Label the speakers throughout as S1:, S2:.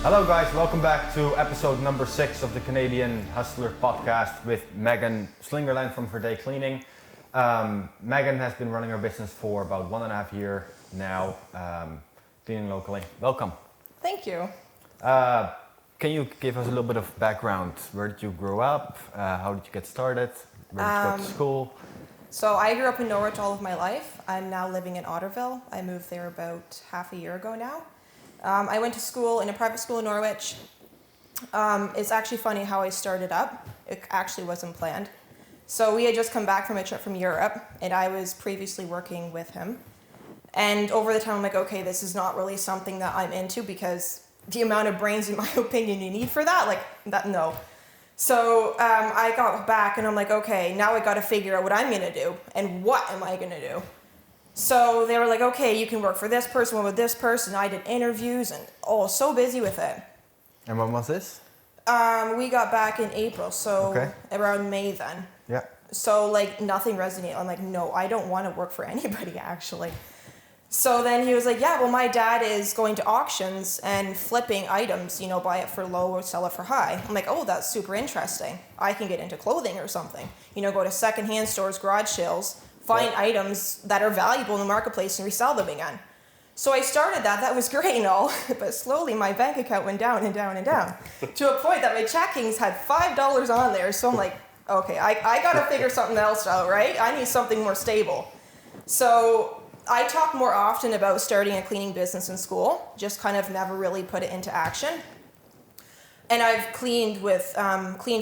S1: Hello guys, welcome back to episode number 6 of the Canadian Hustler podcast with Meghan Slingerland from Verde Cleaning. Meghan has been running her business for about 1.5 years now, cleaning locally. Welcome.
S2: Thank you.
S1: Can you give us a little bit of background? Where did you grow up? How did you get started? Where did you go to school?
S2: So I grew up in Norwich all of my life. I'm now living in Otterville. I moved there about half a year ago now. I went to school in a private school in Norwich. It's actually funny how I started up. It actually wasn't planned. So we had just come back from a trip from Europe, and I was previously working with him. And over the time, I'm like, okay, this is not really something that I'm into because the amount of brains, in my opinion, you need for that, no. So I got back, and I'm like, okay, now I got to figure out what I'm going to do, and what am I going to do? So they were like, okay, you can work for this person, with this person. I did interviews and so busy with it.
S1: And when was this?
S2: We got back in April, so around May then.
S1: Yeah.
S2: So nothing resonated. I'm like, no, I don't want to work for anybody actually. So then he was like, yeah, well, my dad is going to auctions and flipping items, buy it for low or sell it for high. I'm like, oh, that's super interesting. I can get into clothing or something. Go to secondhand stores, garage sales, find items that are valuable in the marketplace and resell them again. So I started that. That was great and all, but slowly my bank account went down and down and down to a point that my checkings had $5 on there. So I'm like, okay, I got to figure something else out, right? I need something more stable. So I talk more often about starting a cleaning business in school, just kind of never really put it into action. And I've cleaned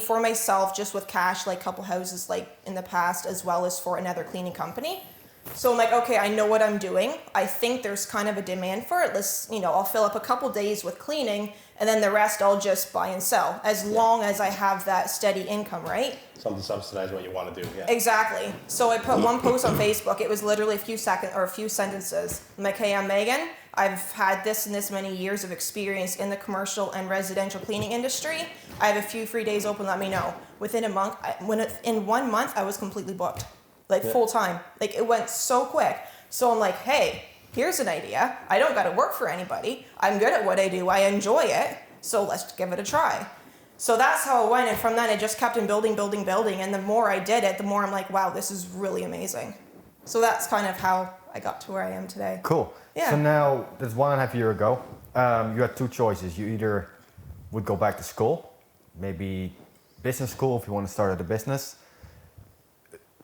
S2: for myself just with cash, a couple houses in the past, as well as for another cleaning company. So I'm like, okay, I know what I'm doing. I think there's kind of a demand for it. I'll fill up a couple days with cleaning, and then the rest I'll just buy and sell, as long as I have that steady income, right?
S3: Something to subsidize what you want to do, yeah.
S2: Exactly. So I put one post on Facebook. It was literally a few sentences. I'm like, hey, I'm Meghan. I've had this and this many years of experience in the commercial and residential cleaning industry. I have a few free days open, let me know. Within a month, in 1 month, I was completely booked, full time. It went so quick. So I'm like, hey, here's an idea. I don't got to work for anybody. I'm good at what I do. I enjoy it. So let's give it a try. So that's how it went. And from then, it just kept on building. And the more I did it, the more I'm like, wow, this is really amazing. So that's kind of how I got to where I am today.
S1: Cool.
S2: Yeah.
S1: So now, that's 1.5 years ago. You had two choices. You either would go back to school, maybe business school if you want to start a business.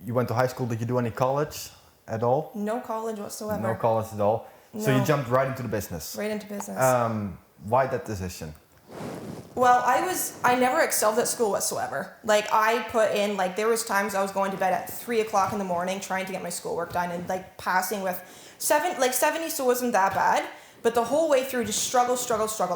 S1: You went to high school. Did you do any college at all?
S2: No college whatsoever.
S1: No college at all.
S2: No.
S1: So you jumped right into the business.
S2: Right into business.
S1: Why that decision?
S2: Well, I never excelled at school whatsoever. I put in, there was times I was going to bed at 3 o'clock in the morning trying to get my schoolwork done and passing with 70, so it wasn't that bad. But the whole way through, just struggle.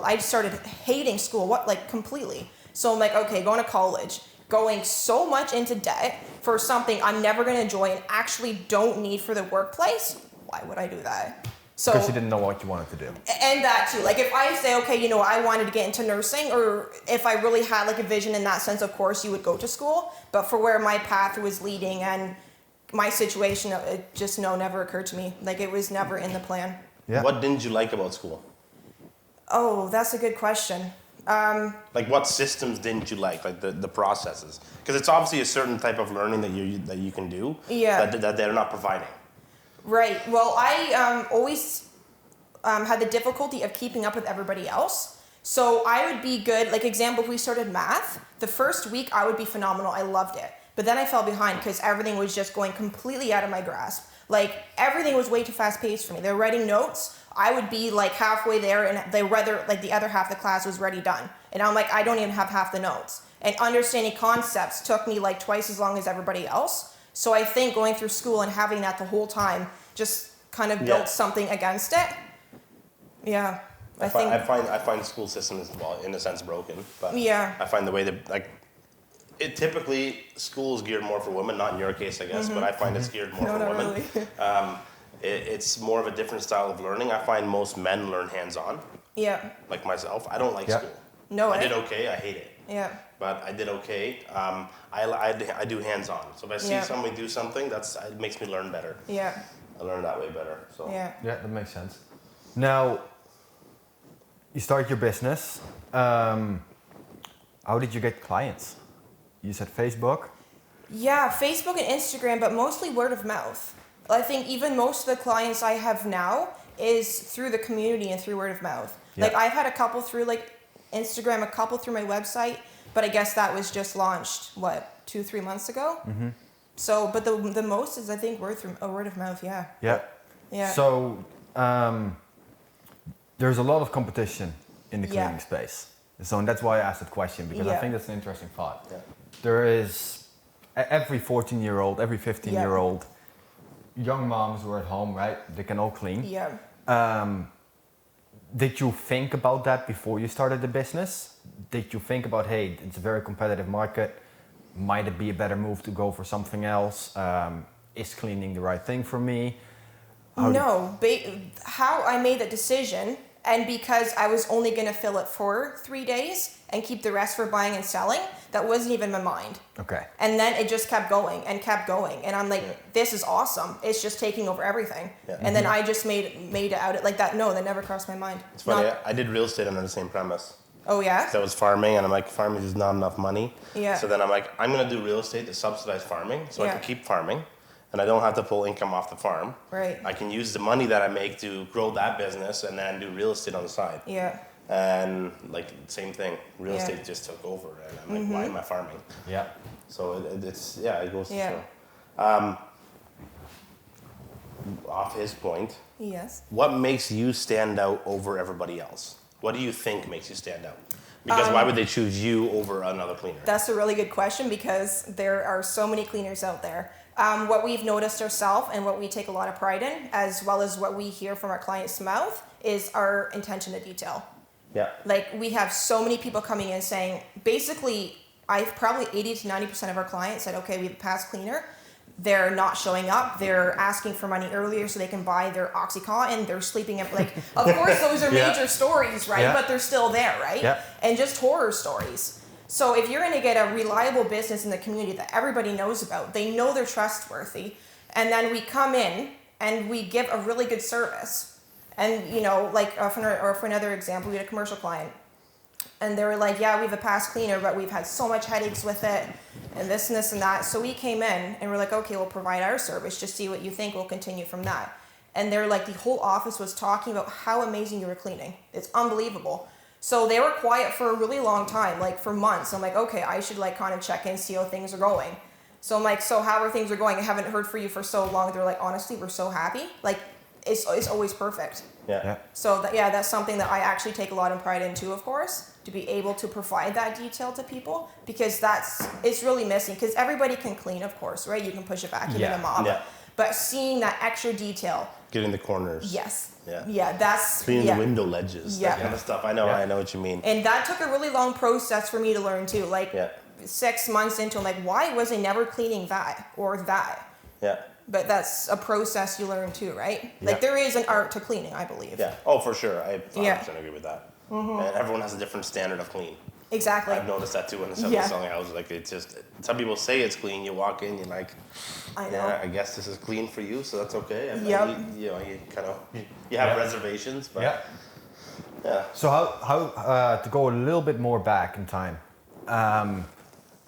S2: I just started hating school, completely. So I'm like, okay, going to college, going so much into debt for something I'm never going to enjoy and actually don't need for the workplace. Why would I do that? So,
S1: because you didn't know what you wanted to do.
S2: And that too. If I say, okay, I wanted to get into nursing, or if I really had a vision in that sense, of course you would go to school. But for where my path was leading and my situation, it just never occurred to me. It was never in the plan.
S1: Yeah.
S3: What didn't you like about school?
S2: Oh, that's a good question.
S3: What systems didn't you like? The processes? Because it's obviously a certain type of learning that you can do.
S2: Yeah.
S3: That they're not providing.
S2: Right. Well, I always had the difficulty of keeping up with everybody else. So I would be good. Example, if we started math, the first week I would be phenomenal. I loved it. But then I fell behind because everything was just going completely out of my grasp. Everything was way too fast paced for me. They were writing notes. I would be halfway there, and the other half of the class was already done. And I'm like, I don't even have half the notes. And understanding concepts took me twice as long as everybody else. So I think going through school and having that the whole time just kind of built something against it. Yeah.
S3: I find school systems, well, in a sense, broken. But
S2: yeah.
S3: I find the way that it typically school is geared more for women, not in your case, I guess, but I find it's geared more for women.
S2: Really.
S3: It's more of a different style of learning. I find most men learn hands-on.
S2: Yeah.
S3: Like myself, I don't like school.
S2: No,
S3: I did okay. I hate it.
S2: Yeah.
S3: But I did okay. I do hands-on. So if I see somebody do something, it makes me learn better.
S2: Yeah.
S3: I learn that way better. So
S2: yeah.
S1: Yeah, that makes sense. Now, you started your business. How did you get clients? You said Facebook?
S2: Yeah, Facebook and Instagram, but mostly word of mouth. I think even most of the clients I have now is through the community and through word of mouth.
S1: Yeah.
S2: Like I've had a couple through like Instagram, a couple through my website, but I guess that was just launched, 2-3 months ago? Mm-hmm. So, but the most is I think word of mouth, yeah.
S1: Yeah.
S2: Yeah.
S1: So there's a lot of competition in the cleaning space. So and that's why I asked that question, because I think that's an interesting thought.
S3: Yeah.
S1: There is every 14-year-old, every 15-year-old, young moms who are at home, right? They can all clean.
S2: Yeah.
S1: Did you think about that before you started the business? Did you think about, hey, it's a very competitive market. Might it be a better move to go for something else? Is cleaning the right thing for me?
S2: How I made that decision, and because I was only going to fill it for 3 days and keep the rest for buying and selling, that wasn't even my mind.
S1: Okay.
S2: And then it just kept going and kept going. And I'm like, this is awesome. It's just taking over everything.
S3: Yeah.
S2: And then I just made it out like that. No, that never crossed my mind.
S3: It's funny. I did real estate under the same premise.
S2: Oh, yeah?
S3: So I was farming, and I'm like, farming is not enough money.
S2: Yeah.
S3: So then I'm like, I'm going to do real estate to subsidize farming so I
S2: Yeah.
S3: can keep farming, and I don't have to pull income off the farm.
S2: Right.
S3: I can use the money that I make to grow that business and then do real estate on the side.
S2: Yeah.
S3: And like, same thing. Real
S2: Yeah.
S3: estate just took over, and I'm like, why am I farming?
S1: Yeah.
S3: So it goes to
S2: Yeah.
S3: show. Off his point,
S2: Yes.
S3: what makes you stand out over everybody else? What do you think makes you stand out? Because why would they choose you over another cleaner?
S2: That's a really good question, because there are so many cleaners out there. What we've noticed ourselves and what we take a lot of pride in, as well as what we hear from our clients' mouth, is our attention to detail.
S3: Yeah.
S2: Like, we have so many people coming in saying, basically, probably 80 to 90% of our clients said, okay, we have a past cleaner. They're not showing up. They're asking for money earlier so they can buy their Oxycontin. They're sleeping at, like, of course, those are major stories, right?
S1: Yeah.
S2: But they're still there, right?
S1: Yeah.
S2: And just horror stories. So if you're going to get a reliable business in the community that everybody knows about, they know they're trustworthy, and then we come in and we give a really good service. And, you know, like, for another example, we had a commercial client, and they were like, yeah, we have a past cleaner, but we've had so much headaches with it, and this and this and that. So we came in and we're like, okay, we'll provide our service, just see what you think, we'll continue from that. And they're like, the whole office was talking about how amazing you were cleaning. It's unbelievable. So they were quiet for a really long time, like for months. I'm like, okay, I should like kind of check in, see how things are going. So I'm like, so how are things going? I haven't heard from you for so long. They're like, honestly, we're so happy. Like, it's always perfect.
S3: Yeah.
S2: So that's something that I actually take a lot of pride in too, of course, to be able to provide that detail to people, because it's really missing. Because everybody can clean, of course, right? You can push a vacuum in a mop.
S3: Yeah.
S2: But seeing that extra detail.
S3: Getting the corners.
S2: Yes.
S3: Yeah.
S2: Yeah, that's
S3: cleaning the window ledges.
S2: Yeah.
S3: That kind of stuff. I know what you mean.
S2: And that took a really long process for me to learn too. Like 6 months into, I'm like, why was I never cleaning that or that?
S3: Yeah.
S2: But that's a process you learn too, right? Like, there is an art to cleaning, I believe.
S3: Yeah. Oh, for sure. I 100% agree with that. Mm-hmm. And everyone has a different standard of clean.
S2: Exactly.
S3: I've noticed that too when selling houses. Like, it's just, some people say it's clean. You walk in, you're like,
S2: I know.
S3: yeah, I guess this is clean for you, so that's okay. And
S2: Yep.
S3: you have reservations, but yeah.
S1: So how to go a little bit more back in time,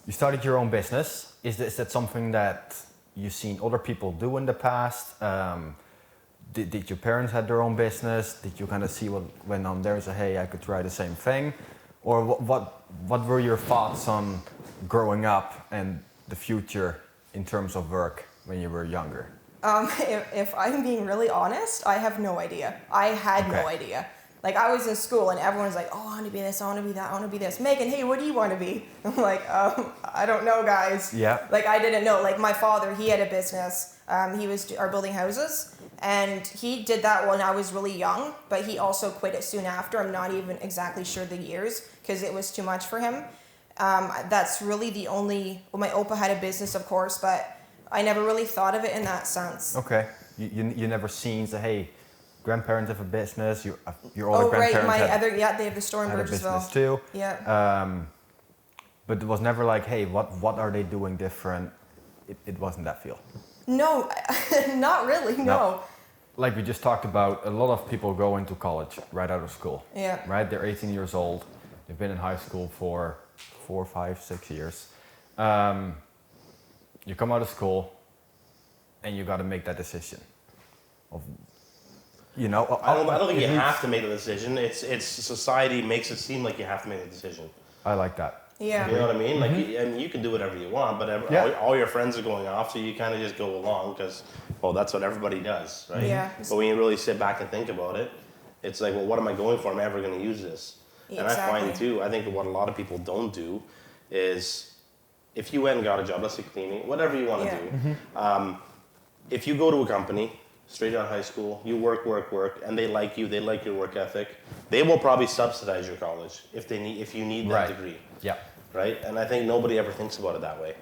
S1: you started your own business. Is that something that you've seen other people do in the past? Did your parents have their own business? Did you kind of see what went on there and say, hey, I could try the same thing? Or what were your thoughts on growing up and the future in terms of work when you were younger?
S2: If I'm being really honest, I have no idea. I had no idea. Like, I was in school and everyone's like, oh, I want to be this, I want to be that, I want to be this. Megan, hey, what do you want to be? I'm like, I don't know, guys.
S1: Yeah.
S2: Like, I didn't know. Like, my father, he had a business. He was building houses. And he did that when I was really young, but he also quit it soon after. I'm not even exactly sure the years, because it was too much for him. That's really the only... Well, my Opa had a business, of course, but I never really thought of it in that sense.
S1: Okay. You never seen, say, hey, grandparents have a business, your older grandparents
S2: they have the store in
S1: had a
S2: Burgessville.
S1: business too.
S2: Yeah.
S1: But it was never like, hey, what are they doing different? It wasn't that feel.
S2: No, not really, no.
S1: like we just talked about, a lot of people go into college right out of school.
S2: Yeah.
S1: Right? They're 18 years old. They've been in high school for 4, 5, 6 years. You come out of school and you got to make that decision of, you know.
S3: I don't think you have to make the decision. It's society makes it seem like you have to make the decision.
S1: I like that.
S2: Yeah.
S3: You know what I mean? Like, and you can do whatever you want, but all your friends are going off, so you kind of just go along because, well, that's what everybody does, right?
S2: Yeah.
S3: But when you really sit back and think about it, it's like, well, what am I going for? Am I ever going to use this? And I find too, I think what a lot of people don't do is, if you went and got a job, let's say cleaning, whatever you want to do, if you go to a company straight out of high school, you work, and they like you, they like your work ethic, they will probably subsidize your college if you need that degree.
S1: Yeah.
S3: Right? And I think nobody ever thinks about it that way.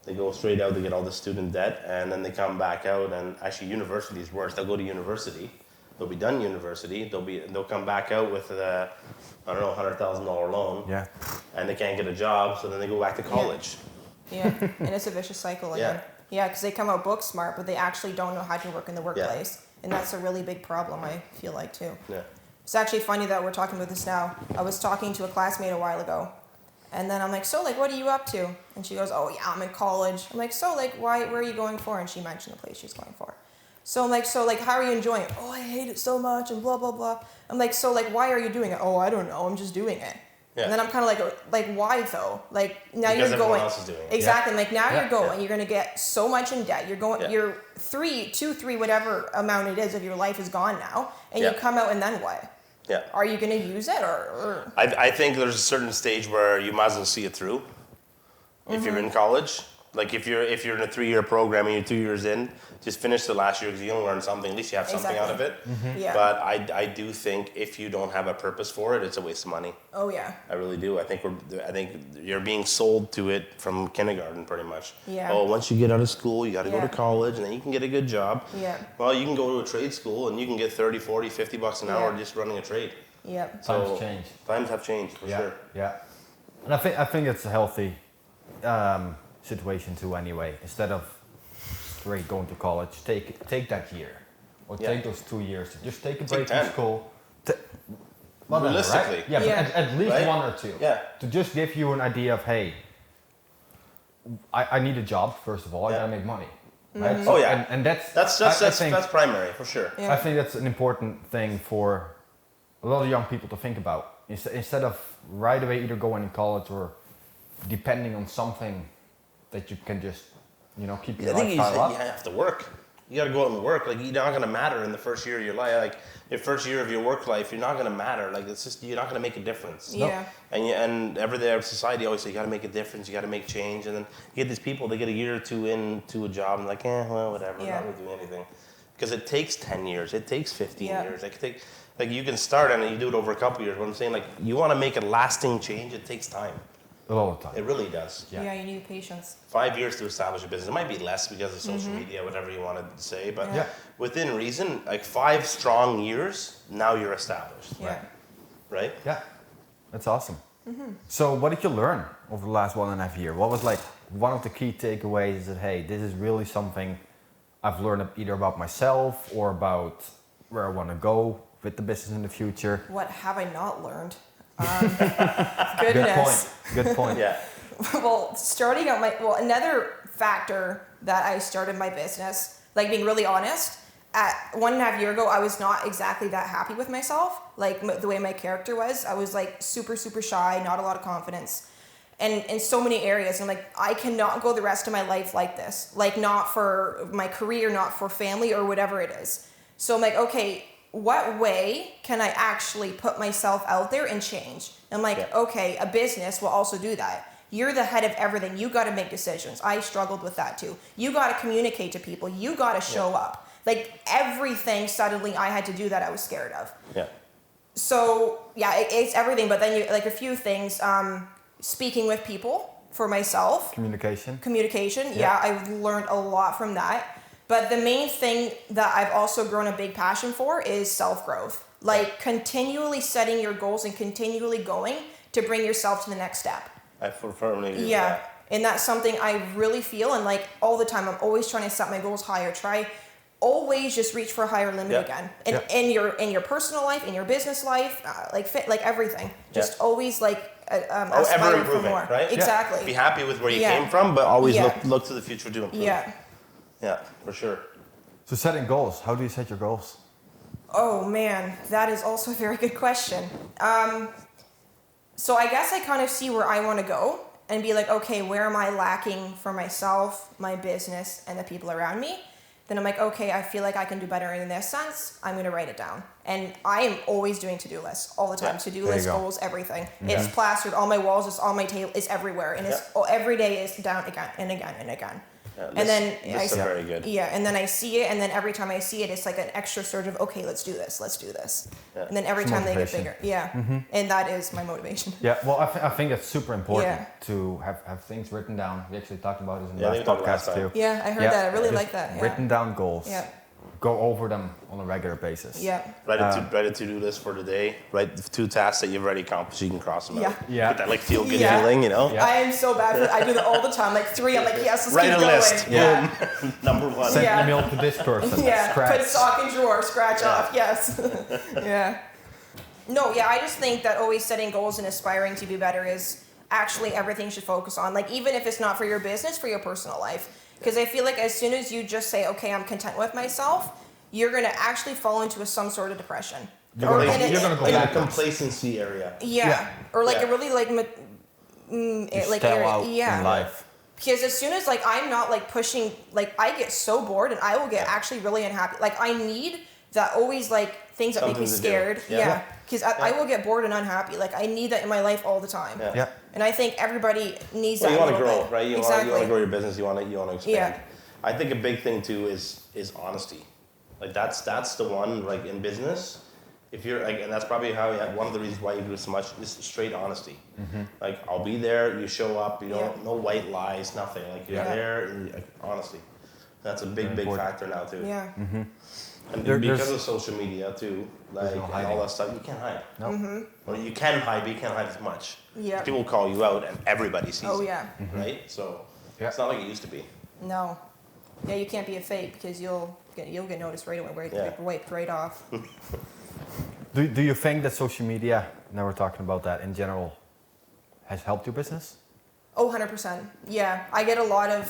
S3: They go straight out, they get all the student debt, and then they come back out, and actually university is worse. They'll go to university, they'll be done university, they'll come back out with a, $100,000 loan, and they can't get a job, so then they go back to college.
S2: Yeah, and it's a vicious cycle again. Yeah, because they come out book smart, but they actually don't know how to work in the workplace. And that's a really big problem, I feel like, too.
S3: Yeah.
S2: It's actually funny that we're talking about this now. I was talking to a classmate a while ago, and then I'm like, so, like, what are you up to? And she goes, oh, yeah, I'm in college. I'm like, so, like, where are you going for? And she mentioned the place she's going for. So I'm like, how are you enjoying it? Oh, I hate it so much, and blah, blah, blah. I'm like, so, like, why are you doing it? Oh, I don't know, I'm just doing it. Yeah. And then I'm kind of like, why though? Like, now
S3: because
S2: you're going.
S3: Else is doing it.
S2: Exactly. Yeah. Like, now you're going. You're going to get so much in debt. You're going. You're 3, whatever amount it is of your life is gone now, and you come out, and then what?
S3: Yeah.
S2: Are you going to use it or?
S3: I think there's a certain stage where you might as well see it through. If you're in college, like if you're in a 3-year program and you're 2 years in, just finish the last year because you don't learn something. At least you have something out of it.
S2: Yeah.
S3: But I do think if you don't have a purpose for it, it's a waste of money.
S2: Oh yeah.
S3: I really do. I think you're being sold to it from kindergarten, pretty much.
S2: Yeah.
S3: Oh, once you get out of school, you got to go to college, and then you can get a good job.
S2: Yeah.
S3: Well, you can go to a trade school, and you can get 30, 40, 50 bucks an hour just running a trade.
S2: Yep.
S1: Times change.
S3: Times have changed for sure.
S1: Yeah. And I think it's a healthy situation too. Anyway, instead of straight going to college, take that year, or take those 2 years. Just take a break from school.
S3: Realistically,
S1: right? Yeah, but at least 1 or 2.
S3: Yeah.
S1: To just give you an idea of, hey, I need a job first of all. I gotta make money. Right?
S3: Mm-hmm. Oh yeah.
S1: And that's
S3: primary for sure.
S2: Yeah.
S1: I think that's an important thing for a lot of young people to think about. Instead of right away either going in college or depending on something that you can just, keep your lifestyle up.
S3: You have to work. You got to go out and work. Like, you're not going to matter in the first year of your life. Like, your first year of your work life, you're not going to matter. Like, it's just, you're not going to make a difference.
S2: Yeah.
S3: And every day, society always say, you got to make a difference, you got to make change. And then you get these people, they get a year or 2 into a job and like, well, whatever, I'm not going to do anything. Because it takes 10 years, it takes 15 years. Like, you can start and you do it over a couple years. But I'm saying, like, you want to make a lasting change, it takes time.
S1: A lot of time.
S3: It really does.
S2: Yeah, you need patience.
S3: 5 years to establish a business. It might be less because of social media, whatever you want to say, but within reason, like 5 strong years, now you're established.
S2: Yeah.
S3: Right?
S1: Yeah, that's awesome. So what did you learn over the last 1.5 years? What was like one of the key takeaways that, hey, this is really something I've learned either about myself or about where I want to go with the business in the future?
S2: What have I not learned? Goodness.
S1: Good point.
S3: Yeah.
S2: Well, another factor that I started my business, like being really honest, at 1.5 years ago, I was not exactly that happy with myself. Like the way my character was, I was like super, super shy, not a lot of confidence. And in so many areas, I'm like, I cannot go the rest of my life like this. Like, not for my career, not for family or whatever it is. So I'm like, okay, what way can I actually put myself out there and change? I'm like, okay, a business will also do that. You're the head of everything. You got to make decisions. I struggled with that too. You got to communicate to people. You got to show up. Like, everything suddenly I had to do that I was scared of.
S3: Yeah.
S2: So it's everything. But then a few things, speaking with people for myself.
S1: Communication.
S2: Yeah, I've learned a lot from that. But the main thing that I've also grown a big passion for is self-growth. Like, continually setting your goals and continually going to bring yourself to the next step.
S3: I firmly agree with that.
S2: And that's something I really feel, and like all the time, I'm always trying to set my goals higher, try always just reach for a higher limit again. And in your personal life, in your business life, like everything. Just always aspire
S3: ever
S2: for more.
S3: Right?
S2: Exactly.
S3: Be happy with where you came from, but always look to the future to improve. Yeah, for sure.
S1: So setting goals, how do you set your goals?
S2: Oh man, that is also a very good question. So I guess I kind of see where I want to go and be like, okay, where am I lacking for myself, my business, and the people around me? Then I'm like, okay, I feel like I can do better in this sense. I'm going to write it down. And I am always doing to-do lists all the time. To-do lists, goals, everything. It's plastered on my walls. It's on my table. It's everywhere. And it's every day is down again and again and again.
S3: Yeah,
S2: and then
S3: I see very good.
S2: Yeah, and then I see it, and then every time I see it, it's like an extra surge of, okay, let's do this. Yeah. And then every time they get bigger. Yeah, and that is my motivation.
S1: Yeah, well, I think it's super important to have things written down. We actually talked about it in the last podcast too.
S2: Yeah, I heard that. I really like that. Yeah.
S1: Written down goals. Yeah. Go over them on a regular basis.
S2: Yeah.
S3: Write a to-do list for the day. Write the 2 tasks that you've already accomplished. You can cross them out.
S2: Yeah.
S3: Get that feel good feeling, you know.
S2: Yeah. I am so bad for it. I do that all the time. 3, I'm like, yes, let's
S3: keep
S2: going.
S3: Write a list.
S2: Yeah.
S3: Number 1.
S1: Send an email to this person.
S2: Put a sock in drawer. Scratch off. Yes. Yeah. No. Yeah. I just think that always setting goals and aspiring to be better is actually everything should focus on. Even if it's not for your business, for your personal life. Because I feel like as soon as you just say, okay, I'm content with myself, you're going to actually fall into some sort of depression.
S1: You're going to go
S3: in a complacency area.
S2: Yeah. Or a really
S1: area in life.
S2: Because as soon as I'm not pushing, I get so bored and I will get actually really unhappy. I need that always things that
S3: Something
S2: make me scared.
S3: Yeah.
S2: Because I will get bored and unhappy. I need that in my life all the time.
S3: Yeah.
S2: And I think everybody needs that.
S3: You want to grow, right? You
S2: exactly.
S3: want to grow your business. You want to expand.
S2: Yeah.
S3: I think a big thing too is honesty. That's the one in business. If you're and that's probably one of the reasons why you do so much is straight honesty. I'll be there. You show up. You know, no white lies, nothing. You're there. And, honesty. That's a big factor now too.
S2: Yeah.
S3: And because of social media too, and all that stuff, you can't hide.
S1: No.
S3: Or you can hide, but you can't hide as much.
S2: Yeah.
S3: People call you out, and everybody sees it.
S2: Oh yeah.
S3: Right. So it's not like it used to be.
S2: No. Yeah, you can't be a fake because you'll get noticed right away, wiped right off.
S1: Do you think that social media, now we're talking about that in general, has helped your business?
S2: Oh, 100%. Yeah, I get a lot of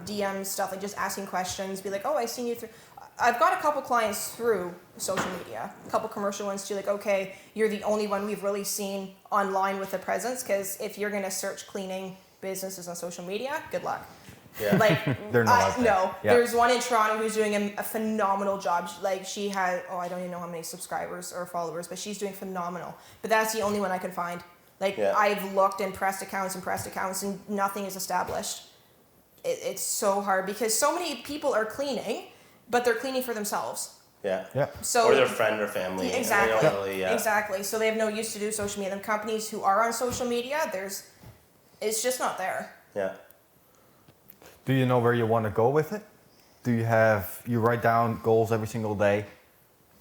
S2: DM stuff, just asking questions, be like, oh, I seen you through. I've got a couple clients through social media, a couple commercial ones too, okay, you're the only one we've really seen online with a presence, because if you're going to search cleaning businesses on social media, good luck.
S3: Yeah.
S1: They're not
S2: no. Yeah. There's one in Toronto who's doing a phenomenal job. She had, I don't even know how many subscribers or followers, but she's doing phenomenal. But that's the only one I could find. I've looked and pressed accounts and nothing is established. It's so hard because so many people are cleaning, but they're cleaning for themselves.
S3: Yeah.
S2: So,
S3: or their friend or family.
S2: Exactly. Exactly. So they have no use to do social media. The companies who are on social media, it's just not there.
S3: Yeah.
S1: Do you know where you want to go with it? You write down goals every single day,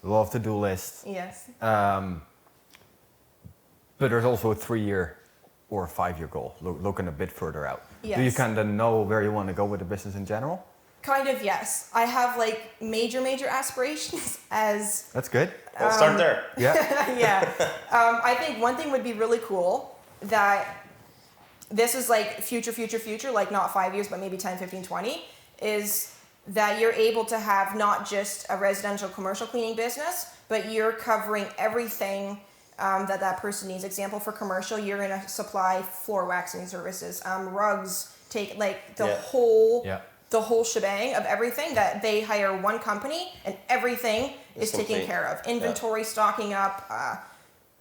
S1: love to-do list.
S2: Yes.
S1: But there's also a 3-year or a 5-year goal, looking a bit further out.
S2: Yes.
S1: Do you kind of know where you want to go with the business in general?
S2: Kind of, yes. I have major aspirations as...
S3: That's good. Let's start there.
S1: Yeah.
S2: Yeah. I think one thing would be really cool that this is future, not 5 years, but maybe 10, 15, 20, is that you're able to have not just a residential commercial cleaning business, but you're covering everything that person needs. Example, for commercial, you're going to supply floor waxing services, rugs, take the whole shebang of everything, that they hire one company and everything is taken care of. Inventory, stocking up,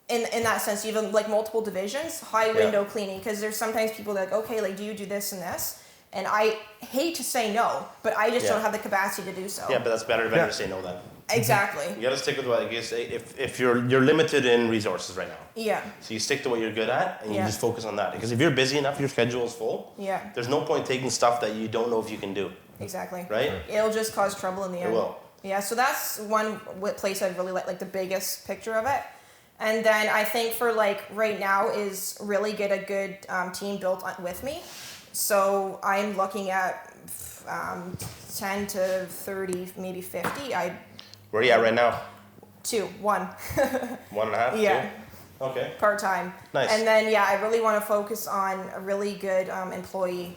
S2: in that sense, even multiple divisions, high window cleaning, because there's sometimes people that okay, do you do this and this? And I hate to say no, but I just don't have the capacity to do so.
S3: Yeah, but that's better to say no then.
S2: Exactly.
S3: You got to stick with what I guess. If you're limited in resources right now.
S2: Yeah.
S3: So you stick to what you're good at and you just focus on that. Because if you're busy enough, your schedule is full.
S2: Yeah.
S3: There's no point taking stuff that you don't know if you can do.
S2: Exactly.
S3: Right.
S2: It'll just cause trouble in the end.
S3: It will.
S2: Yeah. So that's one place I'd really like the biggest picture of it. And then I think for right now is really get a good team built with me. So I'm looking at 10 to 30, maybe 50.
S3: Where are you at right now?
S2: 1.
S3: 1.5?
S2: Yeah.
S3: 2? Okay.
S2: Part-time.
S3: Nice.
S2: And then, I really want to focus on a really good employee,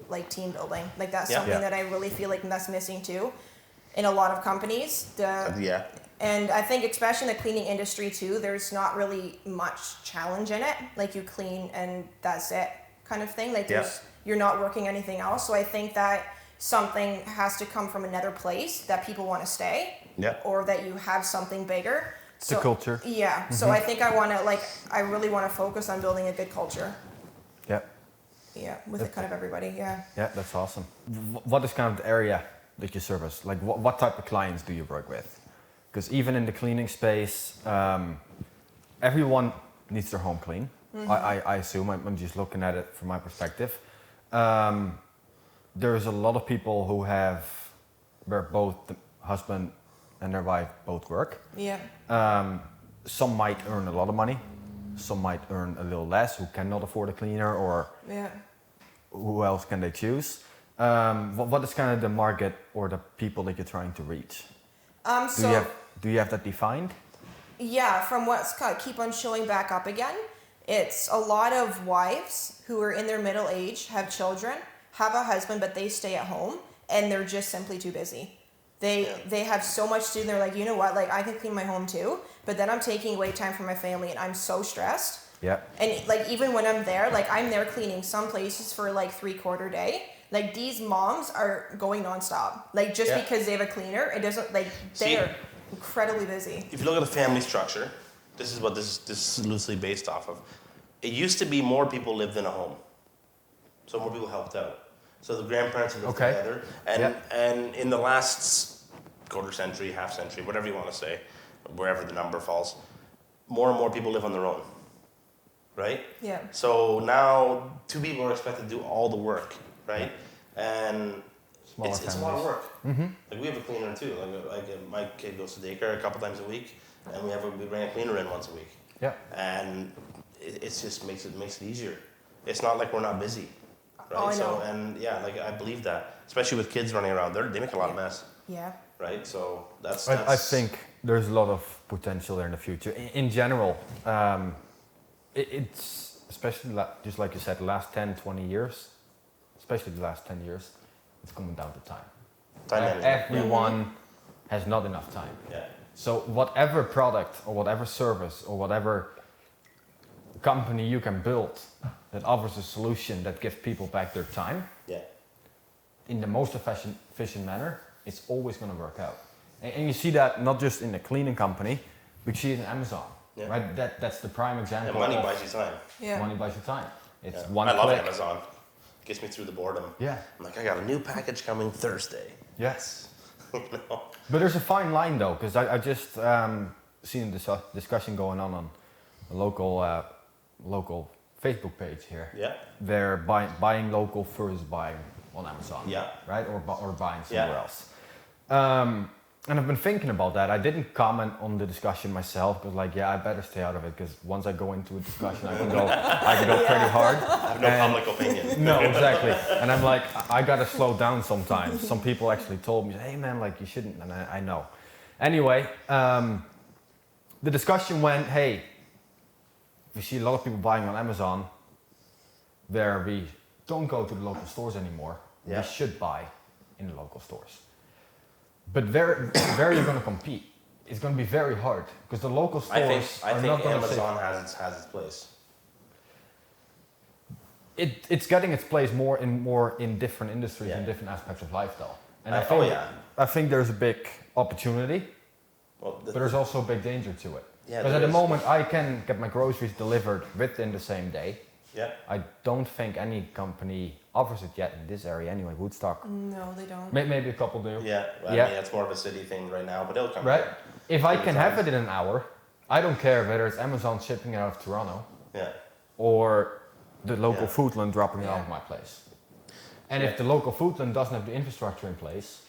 S2: like, team building. Like, that's something that I really feel like that's missing, too, in a lot of companies. And I think especially in the cleaning industry, too, there's not really much challenge in it. Like, you clean and that's it kind of thing. Like, you're not working anything else. So I think that something has to come from another place that people want to stay.
S3: Yeah.
S2: Or that you have something bigger.
S1: It's a culture.
S2: Yeah. Mm-hmm. So I think I really want to focus on building a good culture.
S1: Yeah.
S2: Yeah, with kind of everybody, yeah.
S1: Yeah, that's awesome. What is kind of the area that you service? Like what type of clients do you work with? Because even in the cleaning space, everyone needs their home clean. Mm-hmm. I assume, I'm just looking at it from my perspective. There's a lot of people who where both the husband and their wife both work.
S2: Yeah.
S1: Some might earn a lot of money. Some might earn a little less, who cannot afford a cleaner, or who else can they choose? What is kind of the market or the people that you're trying to reach? Do you have that defined?
S2: Yeah, from what's kind of keep on showing back up again, it's a lot of wives who are in their middle age, have children, have a husband, but they stay at home, and they're just simply too busy. They have so much to do. They're like, you know what? Like, I can clean my home too, but then I'm taking away time from my family, and I'm so stressed. Yeah. And like, even when I'm there, like, I'm there cleaning some places for like 3/4 day. Like, these moms are going nonstop. Like, just because they have a cleaner, it doesn't like they're incredibly busy. If
S3: you look at the family structure, this is what this is loosely based off of. It used to be more people lived in a home, so more people helped out. So the grandparents lived together, and in the last quarter century, half century, whatever you want to say, wherever the number falls, more and more people live on their own, right? Yeah. So now 2 people are expected to do all the work, right? And it's a lot of work. Mm-hmm. Like, we have a cleaner too. Like my kid goes to daycare a couple times a week, and we bring a cleaner in once a week. Yeah. And it just makes it easier. It's not like we're not busy. Right?
S2: Oh, I know.
S3: So, and like, I believe that, especially with kids running around, they make a lot of mess.
S2: Yeah.
S3: Right. So that's.
S1: I think there's a lot of potential there in the future. In general, it's especially just like you said, the last 10, 20 years, especially the last 10 years, it's coming down to time. Everyone has not enough time. Yeah. So whatever product or whatever service or whatever company you can build that offers a solution that gives people back their time in the most efficient manner, it's always going to work out. And you see that not just in the cleaning company, but you see it in Amazon, right? That's the prime example.
S3: And money buys you time.
S2: Yeah.
S1: Money buys you time. It's one
S3: I love
S1: click.
S3: Amazon. Gets me through the boredom.
S1: Yeah.
S3: I'm like, I got a new package coming Thursday.
S1: Yes. But there's a fine line though, because I just seen this discussion going on a local Facebook page here. Yeah. They're buying local versus buying on Amazon. Yeah. Right? Or buying somewhere else. And I've been thinking about that. I didn't comment on the discussion myself, because I better stay out of it, because once I go into a discussion, I can go pretty hard.
S3: I have no public opinion.
S1: No, exactly. And I'm like, I gotta slow down sometimes. Some people actually told me, hey man, like, you shouldn't, and I know. Anyway, the discussion went, hey, we see a lot of people buying on Amazon, where we don't go to the local stores anymore. We should buy in the local stores. But where are you going to compete? It's going to be very hard, because the local stores
S3: I think Amazon has its place.
S1: It's getting its place more in different industries and different aspects of life, though. And I think there's a big opportunity, but there's also a big danger to it. Because at the moment, I can get my groceries delivered within the same day. Yeah. I don't think any company offers it yet in this area anyway, Woodstock.
S2: No, they don't.
S1: Maybe a couple do.
S3: Yeah, I mean, that's more of a city thing right now, but it'll come.
S1: Right. If I can have it in an hour, I don't care whether it's Amazon shipping it out of Toronto or the local Foodland dropping it off my place. And if the local Foodland doesn't have the infrastructure in place,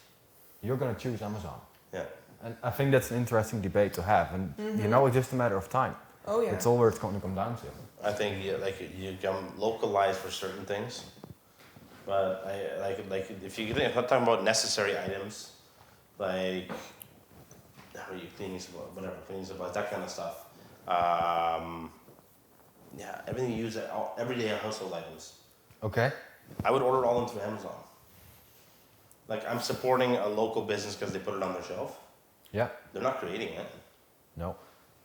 S1: you're going to choose Amazon. Yeah. And I think that's an interesting debate to have. And it's just a matter of time.
S2: Oh yeah.
S1: It's all where it's going to come down to.
S3: I think you can localize for certain things, But I like if you're talking about necessary items, like cleaning supplies, whatever, cleaning supplies, that kind of stuff. Yeah, everything you use everyday household items.
S1: Okay.
S3: I would order all them through Amazon. Like I'm supporting a local business because they put it on their shelf.
S1: Yeah.
S3: They're not creating it.
S1: No.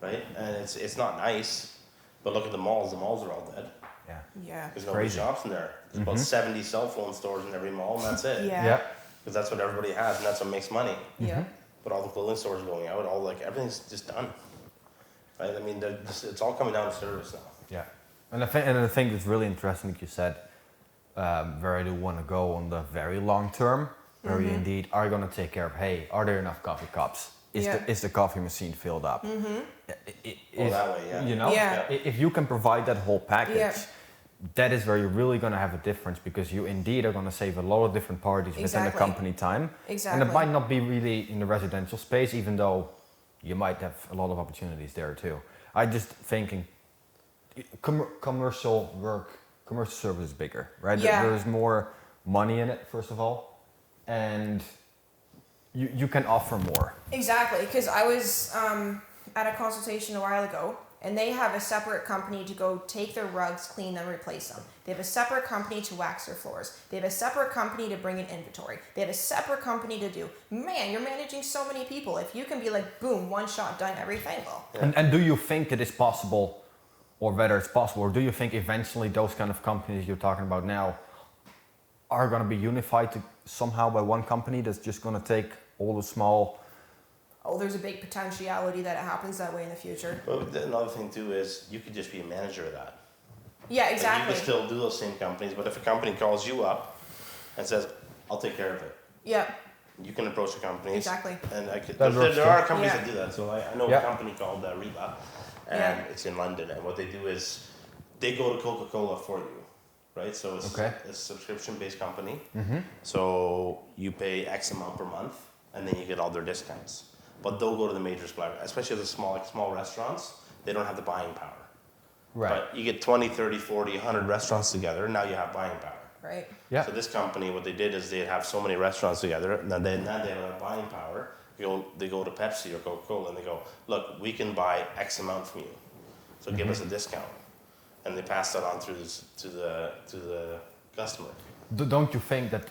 S3: Right? And it's not nice. But look at the malls. The malls are all dead.
S1: Yeah.
S2: Yeah.
S3: There's nobody shops in there. There's about 70 cell phone stores in every mall, and that's it.
S2: Yeah.
S1: Yeah.
S3: Because that's what everybody has, and that's what makes money.
S2: Yeah.
S3: But all the clothing stores are going out. Everything's just done. Right? I mean, it's all coming down to service now.
S1: Yeah. And I think it's really interesting that you said where I do want to go on the very long term, where we indeed are going to take care of, hey, are there enough coffee cups? Is the coffee machine filled up?
S3: That way, yeah.
S1: You know, if you can provide that whole package, that is where you're really going to have a difference, because you indeed are going to save a lot of different parties within the company time.
S2: Exactly.
S1: And it might not be really in the residential space, even though you might have a lot of opportunities there too. I just thinking commercial service is bigger, right?
S2: Yeah.
S1: There's more money in it, first of all, and you can offer more.
S2: Exactly, because I was at a consultation a while ago, and they have a separate company to go take their rugs, clean them, replace them. They have a separate company to wax their floors. They have a separate company to bring in inventory. They have a separate company to do. Man, you're managing so many people. If you can be like, boom, one shot, done everything, well.
S1: Yeah. And do you think it is possible, or whether it's possible, or do you think eventually those kind of companies you're talking about now are going to be unified somehow by one company that's just going to take all the small...
S2: Oh, there's a big potentiality that it happens that way in the future.
S3: But another thing too is you could just be a manager of that.
S2: Yeah, exactly.
S3: Like you can still do those same companies, but if a company calls you up and says, "I'll take care of it,"
S2: Yeah.
S3: you can approach the companies.
S2: Exactly.
S3: And
S1: That
S3: there are companies that do that. So I know
S1: Yeah.
S3: a company called Reba, and it's in London. And what they do is they go to Coca-Cola for you, right? So it's a subscription-based company. So you pay X amount per month, and then you get all their discounts. But they'll go to the major suppliers, especially the small restaurants. They don't have the buying power.
S1: Right.
S3: But you get 20, 30, 40, 100 restaurants together, and now you have buying power.
S2: Right.
S1: Yeah.
S3: So this company, what they did is they'd have so many restaurants together, and then they have buying power. They go to Pepsi or Coca-Cola, and they go, "Look, we can buy X amount from you, so give us a discount." And they pass that on through to the customer.
S1: Don't you think that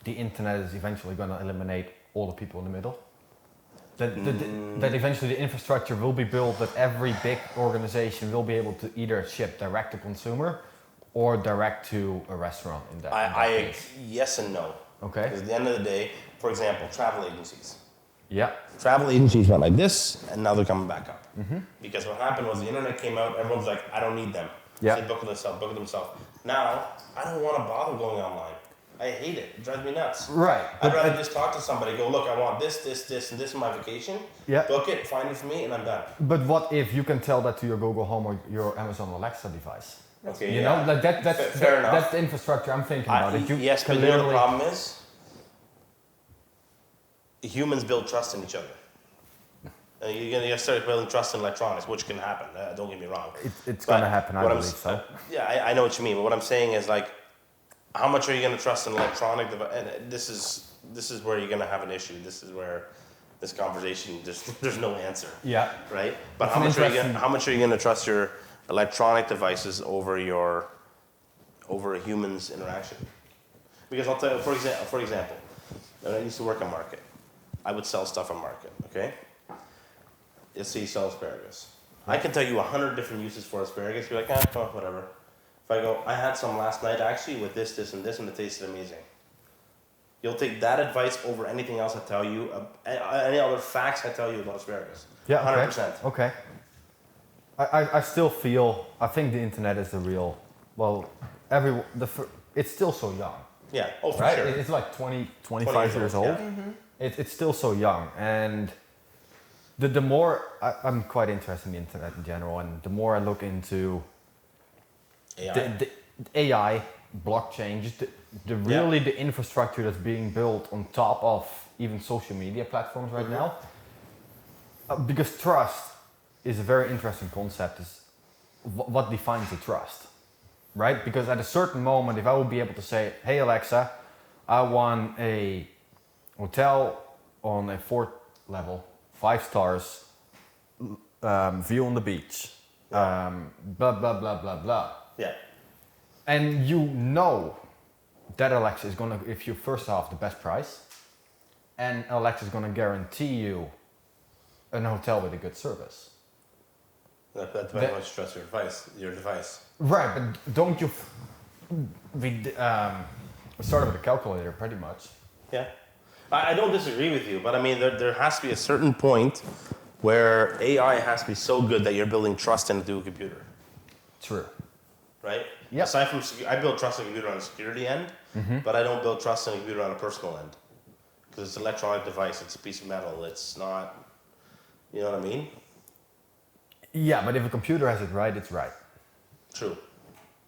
S1: the internet is eventually going to eliminate all the people in the middle? That eventually the infrastructure will be built that every big organization will be able to either ship direct to consumer or direct to a restaurant in that case.
S3: Yes and no.
S1: Okay.
S3: Because at the end of the day, for example, travel agencies.
S1: Yeah.
S3: Travel agencies went like this, and now they're coming back up. Because what happened was the internet came out, everyone's like, "I don't need them."
S1: Yeah.
S3: So they book it themselves. Now, I don't want to bother going online. I hate it. It drives me nuts.
S1: Right.
S3: I'd rather just talk to somebody, go, "Look, I want this, and this in my vacation."
S1: Yeah.
S3: Book it, find it for me, and I'm done.
S1: But what if you can tell that to your Google Home or your Amazon Alexa device?
S3: Okay,
S1: You know, like
S3: Fair enough.
S1: that's the infrastructure I'm thinking about.
S3: Yes, but you know the problem is? Humans build trust in each other. You're gonna start building trust in electronics, which can happen. Don't get me wrong.
S1: It's going to happen, I believe so.
S3: Yeah, I know what you mean. But what I'm saying is, like, how much are you going to trust in electronic device? And this is where you're going to have an issue. This is where this conversation there's no answer.
S1: Yeah.
S3: Right. But
S1: That's
S3: how much are you going to trust your electronic devices over a human's interaction? Because I'll tell you, for example, when I used to work on market, I would sell stuff on market. Okay. Let's say you sell asparagus. I can tell you 100 different uses for asparagus. You're like, whatever. If I go, I had some last night actually with this, and this, and it tasted amazing. You'll take that advice over anything else I tell you, any other facts I tell you about asparagus.
S1: Yeah,
S3: 100%.
S1: Okay. I still feel, I think the internet is the real, well, it's still so young.
S3: Yeah, for
S1: right?
S3: sure.
S1: It's like 25 years old.
S3: Yeah.
S1: It's still so young. And the more, I'm quite interested in the internet in general, and the more I look into the AI, blockchain, just the infrastructure that's being built on top of even social media platforms right now. Because trust is a very interesting concept. Is what defines the trust? right? Because at a certain moment, if I would be able to say, hey Alexa, I want a hotel on a 4th level, 5 stars, view on the beach, blah, blah, blah, blah, blah.
S3: Yeah.
S1: And you know that Alexa is gonna give you first off the best price, and Alexa is gonna guarantee you a hotel with a good service.
S3: That depends on how much trust your device.
S1: Right, but don't you? We started with a calculator, pretty much.
S3: Yeah, I don't disagree with you, but I mean there has to be a certain point where AI has to be so good that you're building trust into a computer.
S1: True.
S3: Right?
S1: Yep.
S3: Aside from, I build trust in a computer on the security end, but I don't build trust in a computer on a personal end. Because it's an electronic device, it's a piece of metal, it's not, you know what I mean?
S1: Yeah, but if a computer has it right, it's right.
S3: True.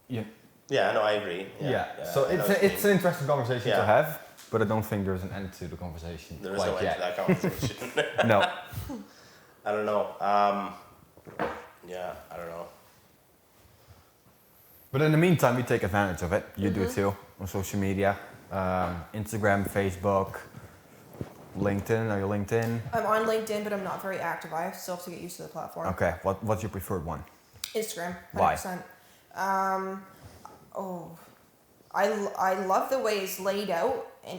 S1: Yeah.
S3: Yeah, no, I agree.
S1: Yeah. So it's an interesting conversation to have, but I don't think there's an end to the conversation.
S3: There is no end to that conversation.
S1: No.
S3: I don't know. Yeah, I don't know.
S1: But in the meantime, we take advantage of it. You do too on social media, Instagram, Facebook, LinkedIn. Are you LinkedIn?
S2: I'm on LinkedIn, but I'm not very active. I still have to get used to the platform.
S1: Okay. What's your preferred one?
S2: Instagram, 100%.
S1: Why?
S2: I love the way it's laid out, and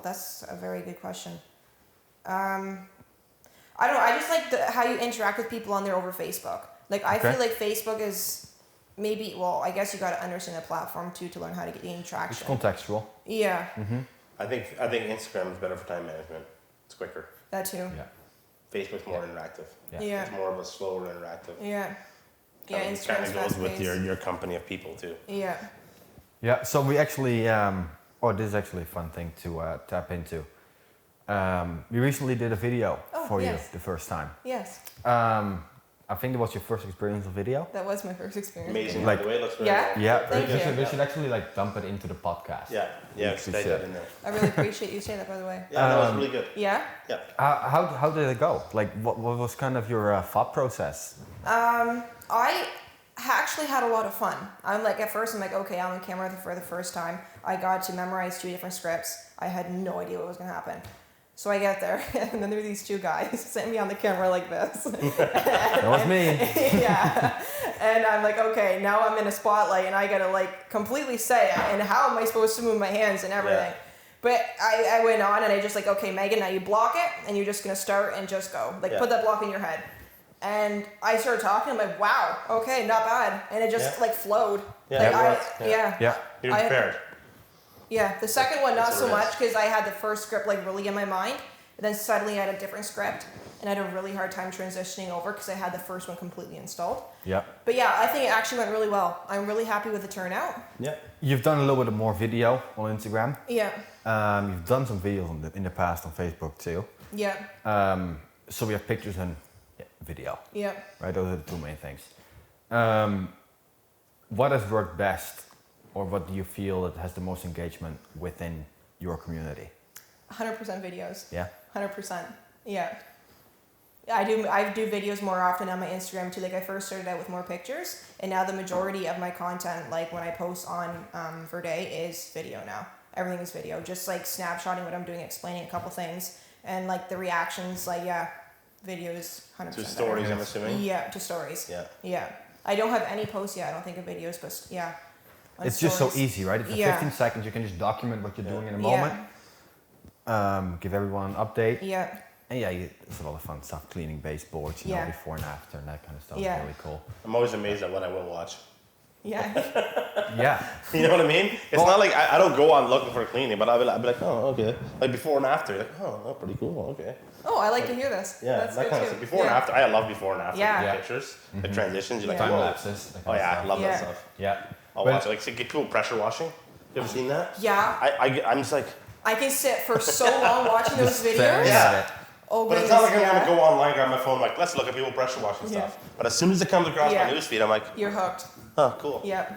S2: that's a very good question. I don't know. I just like how you interact with people on there over Facebook. Like I feel like Facebook is maybe, well, I guess you got to understand the platform too to learn how to gain traction.
S1: It's contextual.
S2: Yeah.
S3: I think Instagram is better for time management. It's quicker.
S2: That too.
S1: Yeah.
S3: Facebook's more interactive.
S2: Yeah.
S3: It's more of a slower interactive.
S2: Yeah. Yeah.
S3: It kind of goes with your company of people too.
S2: Yeah.
S1: Yeah. So we actually, this is actually a fun thing to tap into. We recently did a video for you the first time.
S2: Yes.
S1: I think it was your first experience of video.
S2: That was my first experience.
S3: Amazing, by the way. It looks very well.
S1: Yeah.
S2: Thank you.
S1: We should actually dump it into the podcast.
S3: Yeah, stay that in there.
S2: I really appreciate you saying that, by the way.
S3: Yeah, that was really good.
S2: Yeah?
S3: Yeah.
S1: How did it go? Like, what was kind of your thought process?
S2: I actually had a lot of fun. At first I'm like, okay, I'm on camera for the first time. I got to memorize 2 different scripts. I had no idea what was going to happen. So I get there, and then there were these 2 guys sitting me on the camera like this.
S1: That was me.
S2: Yeah. And I'm like, okay, now I'm in a spotlight, and I got to, completely say it, and how am I supposed to move my hands and everything? Yeah. But I went on, and I just okay, Megan, now you block it, and you're just going to start and just go. Put that block in your head. And I started talking, I'm like, wow, okay, not bad. And it just, flowed.
S3: Yeah, You're prepared.
S2: Yeah, the second one not so much because I had the first script really in my mind, and then suddenly I had a different script, and I had a really hard time transitioning over because I had the first one completely installed.
S1: Yeah.
S2: But yeah, I think it actually went really well. I'm really happy with the turnout.
S3: Yeah.
S1: You've done a little bit more video on Instagram.
S2: Yeah.
S1: You've done some videos in the past on Facebook too.
S2: Yeah.
S1: So we have pictures and video.
S2: Yeah.
S1: Right, those are the 2 main things. What has worked best? Or what do you feel that has the most engagement within your community?
S2: 100% videos.
S1: Yeah?
S2: 100%. Yeah. I do videos more often on my Instagram too. I first started out with more pictures, and now the majority of my content, when I post on Verde, is video now. Everything is video. Just snapshotting what I'm doing, explaining a couple things, and the reactions, videos 100%.
S3: To stories, I'm assuming?
S2: Yeah, to stories.
S3: Yeah.
S2: Yeah. I don't have any posts yet, I don't think, of videos, but yeah.
S1: It's just so easy, right? It's 15 seconds, you can just document what you're doing in a moment. Give everyone an update.
S2: Yeah.
S1: And it's a lot of fun stuff, cleaning baseboards, before and after, and that kind of stuff is really cool.
S3: I'm always amazed at what I will watch.
S2: Yeah.
S1: Yeah.
S3: You know what I mean? It's not like I don't go on looking for cleaning, but I'll be like, oh, okay. Before and after, oh, pretty cool, okay.
S2: Oh, I like to hear this.
S3: Yeah,
S2: that's
S3: that kind of stuff. Before and after, I love before and after pictures, the transitions. You're like,
S1: time lapses.
S3: Oh yeah, I love that stuff.
S1: Yeah.
S3: I'll watch it. Get people pressure washing. You ever seen that?
S2: Yeah.
S3: I'm just like.
S2: I can sit for so long watching those videos.
S3: Yeah.
S2: Oh,
S3: but it's not like I'm going to go online, grab my phone, let's look at people pressure washing stuff. But as soon as it comes across my newsfeed, I'm like,
S2: you're hooked.
S3: Oh, cool.
S2: Yeah.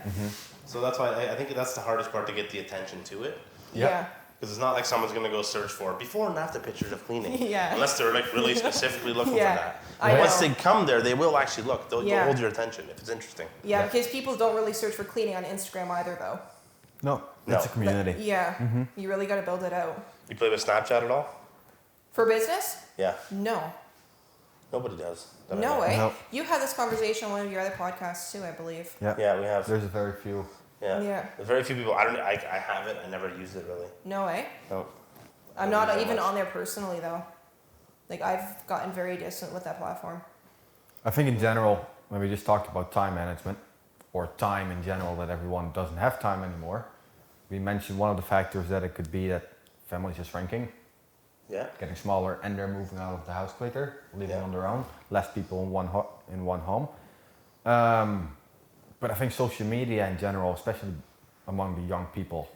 S3: So that's why I think that's the hardest part, to get the attention to it.
S2: Yeah.
S3: Because it's not like someone's going to go search for before and after pictures of cleaning.
S2: Yeah.
S3: Unless they're like really specifically looking
S2: Yeah,
S3: for that.
S2: I
S3: And once
S2: know.
S3: they come there, they will actually look. They'll
S2: Yeah.
S3: hold your attention if it's interesting.
S2: Yeah, because people don't really search for cleaning on Instagram either, though.
S1: No, it's a community.
S2: Yeah, you really got to build it out.
S3: You play with Snapchat at all?
S2: For business?
S3: Yeah.
S2: No.
S3: Nobody does. that I
S2: No
S3: know.
S2: way.
S1: No.
S2: You had this conversation on one of your other podcasts too, I believe.
S1: Yeah.
S3: Yeah, we have.
S1: There's a very few.
S3: Yeah.
S2: Yeah.
S3: There's very few people. I have it. I never use it really.
S2: No way.
S3: No.
S2: I'm
S3: I don't
S2: not
S3: use it
S2: even
S3: much.
S2: on there personally though. Like I've gotten very distant with that platform.
S1: I think in general, when we just talked about time management, or time in general, that everyone doesn't have time anymore, we mentioned one of the factors that it could be that families are shrinking,
S3: Yeah.
S1: getting smaller, and they're moving out of the house quicker, living
S3: Yeah.
S1: on their own, less people in one home. But I think social media in general, especially among the young people,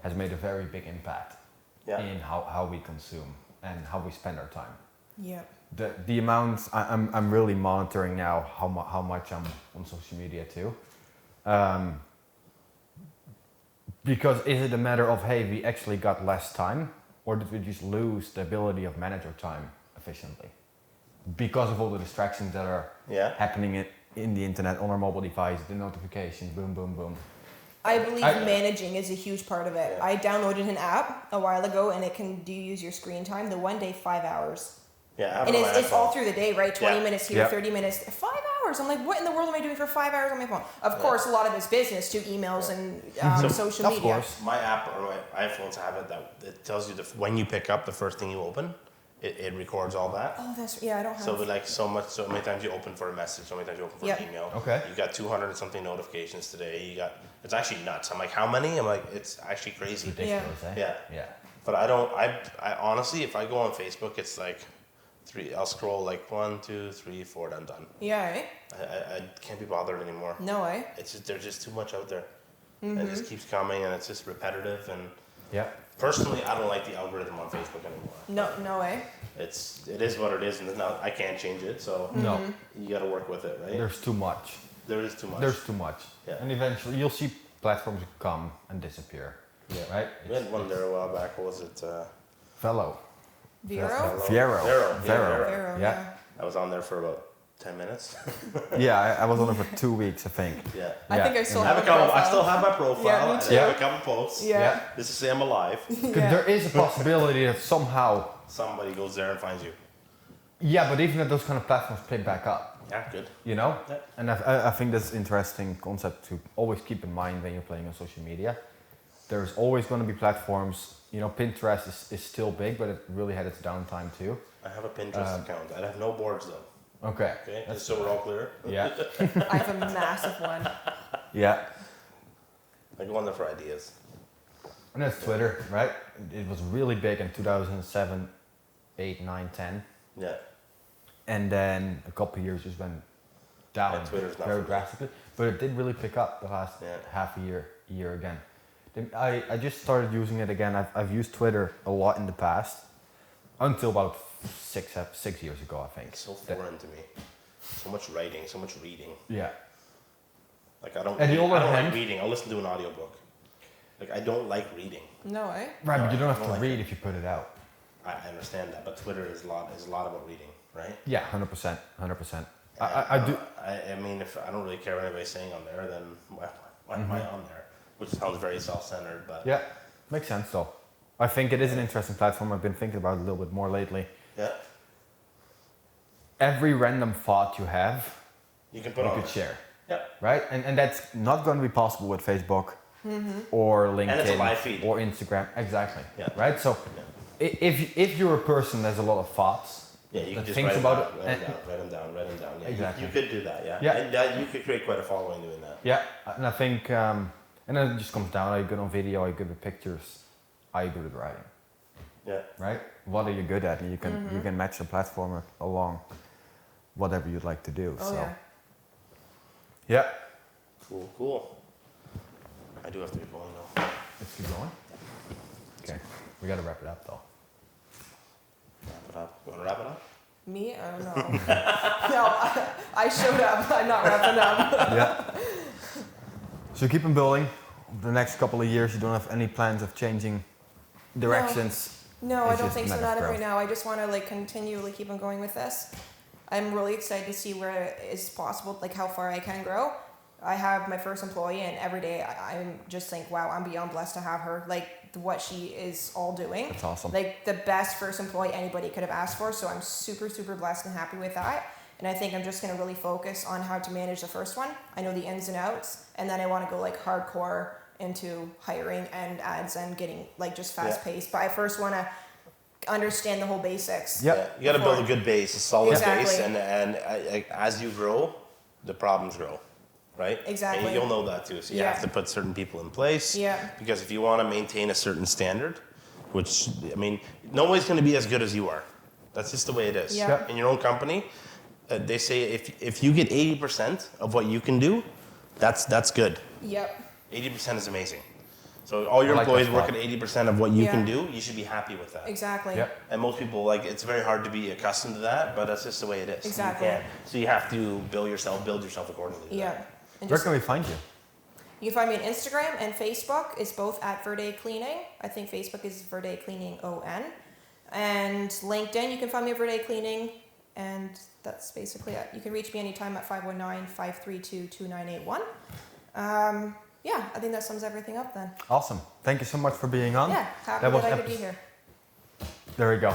S1: has made a very big impact
S3: Yeah.
S1: in how we consume and how we spend our time.
S2: Yeah.
S1: The amount I'm really monitoring now how much I'm on social media too, because is it a matter of hey, we actually got less time, or did we just lose the ability of manage our time efficiently because of all the distractions that are
S3: Yeah.
S1: happening in the internet, on our mobile device, the notifications, boom boom boom.
S2: I believe
S1: I-
S2: managing is a huge part of it.
S3: Yeah.
S2: I downloaded an app a while ago and it can do use your screen time. The one day 5 hours.
S3: Yeah. I have
S2: And
S3: it on my
S2: it's all
S3: iPhone.
S2: through the day, right? 20
S3: Yeah.
S2: minutes here,
S1: Yeah.
S2: 30 minutes, 5 hours. I'm like, what in the world am I doing for 5 hours on my phone? Of course, a lot of it's business too, emails and social
S1: Of
S2: media.
S1: course.
S3: My app or my iPhones have it that it tells you when you pick up the first thing you open, it records all that.
S2: Oh, that's yeah. I don't have.
S3: So like so many times you open for a message, so many times you open for
S2: Yep.
S3: an email.
S1: Okay.
S3: You got 200 and something notifications today. It's actually nuts. I'm like, how many? I'm like, it's actually crazy.
S1: Ridiculous, eh?
S3: Yeah.
S1: Yeah.
S3: But I honestly, if I go on Facebook, it's like I'll scroll like 1, 2, 3, 4, then done.
S2: Yeah. Right?
S3: I can't be bothered anymore.
S2: No way.
S3: There's just too much out there. And it just keeps coming and it's just repetitive. And
S1: Yeah.
S3: personally, I don't like the algorithm on Facebook anymore.
S2: No way.
S3: It is what it is, and I can't change it. So
S1: No,
S3: you got to work with it, right?
S1: there's too much.
S3: There is too much.
S1: There's too much.
S3: Yeah.
S1: And eventually you'll see platforms come and disappear.
S3: Yeah.
S1: Right?
S3: We had one there a while back. What was it?
S1: Fellow.
S2: Vero.
S1: Vero.
S3: Vero.
S1: Vero.
S2: Vero.
S1: Yeah.
S3: I was on there for about 10 minutes.
S1: Yeah, I was on it for 2 weeks, I think.
S3: Yeah.
S2: I think I still
S3: I
S2: have
S3: have
S2: a
S3: a couple. I
S2: profile.
S3: still have my profile.
S2: Yeah, me
S3: and
S2: too.
S3: I have a couple posts.
S2: Yeah.
S3: Just to say I'm alive.
S1: Because there is a possibility that somehow,
S3: Somebody goes there and finds you.
S1: yeah, but even that those kind of platforms pick back up,
S3: Yeah, good.
S1: you know?
S3: Yeah.
S1: And I think that's an interesting concept to always keep in mind when you're playing on social media. There's always going to be platforms, you know, Pinterest is still big, but it really had its downtime too.
S3: I have a Pinterest account. I have no boards though.
S1: Okay.
S3: Okay, just so we're all clear.
S1: Yeah.
S2: I have a massive one.
S1: Yeah.
S3: I go on there for ideas.
S1: And that's Twitter, right? It was really big in 2007, 8, 9, 10.
S3: Yeah.
S1: And then a couple of years just went down
S3: Yeah, Twitter's not
S1: very
S3: for me.
S1: drastically. But it did really pick up the last half a year again. Then I just started using it again. I've used Twitter a lot in the past, until about six years ago, I think.
S3: It's so foreign to me. So much writing, so much reading.
S1: Yeah.
S3: Like I don't.
S1: And the
S3: I
S1: other
S3: don't
S1: hand-
S3: like reading. I'll listen to an audiobook. Like I don't like reading.
S2: No way.
S1: Right,
S3: No,
S1: but you don't
S3: I
S1: have
S3: don't
S1: to
S3: like
S1: read
S3: it.
S1: if you put it out.
S3: I understand that, but Twitter is a lot about reading, right?
S1: Yeah, 100%, 100%. I do.
S3: I mean, if I don't really care what anybody's saying on there, then why am I on there? Which sounds very self-centered, but
S1: Yeah, makes sense though. I think it is an interesting platform. I've been thinking about it a little bit more lately.
S3: yeah,
S1: Every random thought you have,
S3: you can put
S1: you
S3: on
S1: could
S3: there.
S1: share,
S3: Yeah,
S1: right? And that's not going to be possible with Facebook or LinkedIn
S3: And it's a live feed.
S1: or Instagram. Exactly.
S3: Yeah.
S1: Right. So if you're a person that has a lot of thoughts,
S3: yeah, you can
S1: that
S3: just
S1: thinks
S3: write
S1: about
S3: them
S1: it,
S3: down, write them down. Yeah,
S1: Exactly.
S3: you could do that. Yeah,
S1: Yeah.
S3: And you could create quite a following doing that.
S1: yeah. And I think, and then it just comes down: are you good on video? Are you good with pictures? Are you good at writing?
S3: Yeah,
S1: Right? What are you good at? And you can match the platform along whatever you'd like to do.
S2: Oh
S1: so
S2: yeah.
S1: yeah.
S3: cool. I do have to be going now.
S1: Let's keep going. Okay. We gotta wrap it up though.
S3: Wrap it up. You want to wrap it up?
S2: Me? Oh no. No, I showed up. I'm not wrapping up.
S1: Yeah. So keep on building. The next couple of years, you don't have any plans of changing directions.
S2: No, I
S1: It's
S2: don't
S1: just
S2: think so.
S1: matter of
S2: Not
S1: growth.
S2: right now. I just want to like continually keep on going with this. I'm really excited to see where it is possible, like how far I can grow. I have my first employee, and every day I'm just think, wow, I'm beyond blessed to have her. Like what she is all doing.
S1: That's awesome.
S2: Like the best first employee anybody could have asked for. So I'm super, super blessed and happy with that. And I think I'm just going to really focus on how to manage the first one. I know the ins and outs, and then I want to go like hardcore into hiring and ads and getting like just fast paced. But I first want to understand the whole basics.
S1: Yep.
S3: Yeah, you got to build a good base, a solid base,
S2: Exactly.
S3: and as you grow, the problems grow, right?
S2: Exactly.
S3: And you'll know that too. So you have to put certain people in place.
S2: Yeah.
S3: Because if you want to maintain a certain standard, which I mean, nobody's going to be as good as you are. That's just the way it is.
S2: Yeah. Yep.
S3: In your own company, they say if you get 80% of what you can do, that's good.
S2: Yep.
S3: 80% is amazing. So all your
S1: I like
S3: employees
S1: that
S3: work
S1: thought.
S3: at 80% of what you can do, you should be happy with that.
S2: Exactly.
S1: Yep.
S3: And most people, like, it's very hard to be accustomed to that, but that's just the way it is.
S2: Exactly.
S3: So you have to build yourself accordingly. to
S2: Yeah.
S3: that.
S2: And
S1: Where
S2: just,
S1: can we find you?
S2: you can find me on Instagram and Facebook. It's both at Verde Cleaning. I think Facebook is Verde Cleaning ON. And LinkedIn, you can find me at Verde Cleaning. And that's basically it. You can reach me anytime at 519-532-2981. Yeah, I think that sums everything up then.
S1: Awesome. Thank you so much for being on.
S2: Yeah, happy
S1: That was
S2: that I could be here.
S1: There we go.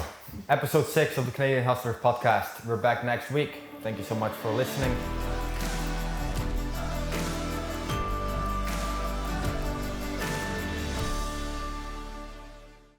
S1: Episode 6 of the Canadian Hustlers podcast. We're back next week. Thank you so much for listening.